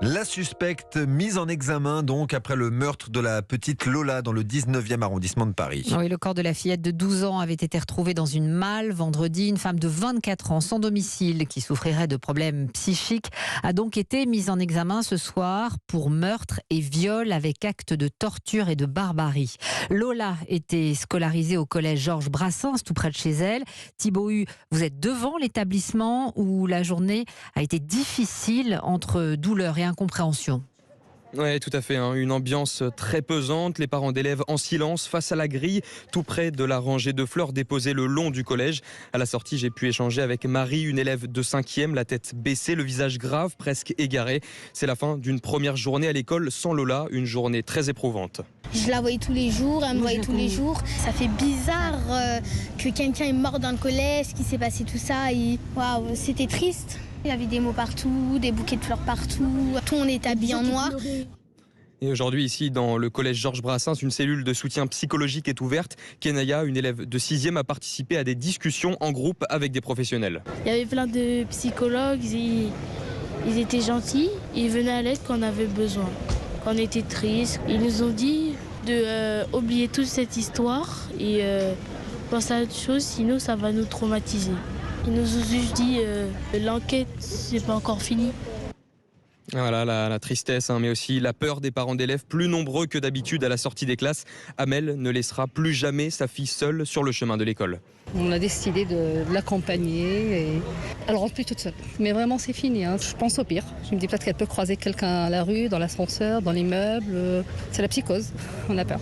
La suspecte mise en examen donc après le meurtre de la petite Lola dans le 19e arrondissement de Paris. Oui, le corps de la fillette de 12 ans avait été retrouvé dans une malle vendredi. Une femme de 24 ans sans domicile qui souffrirait de problèmes psychiques a donc été mise en examen ce soir pour meurtre et viol avec acte de torture et de barbarie. Lola était scolarisée au collège Georges Brassens tout près de chez elle. Thibaut Hu, vous êtes devant l'établissement où la journée a été difficile entre douleur et incompréhension. Oui, tout à fait. Une ambiance très pesante. Les parents d'élèves en silence face à la grille, tout près de la rangée de fleurs déposée le long du collège. À la sortie, j'ai pu échanger avec Marie, une élève de 5e, la tête baissée, le visage grave, presque égaré. C'est la fin d'une première journée à l'école sans Lola, une journée très éprouvante. Je la voyais tous les jours, elle me voyait tous les jours. Ça fait bizarre que quelqu'un est mort dans le collège, qu'il s'est passé tout ça. Waouh, c'était triste. Il y avait des mots partout, des bouquets de fleurs partout. Tout on est habillé en noir. Et aujourd'hui, ici, dans le collège Georges Brassens, une cellule de soutien psychologique est ouverte. Kenaya, une élève de 6e, a participé à des discussions en groupe avec des professionnels. Il y avait plein de psychologues, ils étaient gentils, ils venaient à l'aide quand on avait besoin. Quand on était triste, ils nous ont dit de oublier toute cette histoire et penser à autre chose, sinon ça va nous traumatiser. Ils nous ont juste dit l'enquête, c'est pas encore fini. Voilà la tristesse, mais aussi la peur des parents d'élèves plus nombreux que d'habitude à la sortie des classes. Amel ne laissera plus jamais sa fille seule sur le chemin de l'école. On a décidé de l'accompagner. Elle rentre plus toute seule. Mais vraiment, c'est fini. Je pense au pire. Je me dis peut-être qu'elle peut croiser quelqu'un à la rue, dans l'ascenseur, dans l'immeuble. C'est la psychose. On a peur.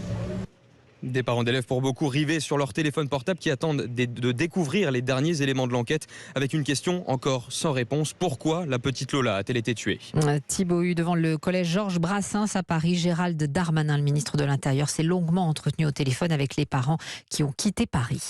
Des parents d'élèves pour beaucoup rivés sur leur téléphone portable qui attendent de découvrir les derniers éléments de l'enquête avec une question encore sans réponse. Pourquoi la petite Lola a-t-elle été tuée ? Thibaut Hu devant le collège Georges Brassens à Paris. Gérald Darmanin, le ministre de l'Intérieur, s'est longuement entretenu au téléphone avec les parents qui ont quitté Paris.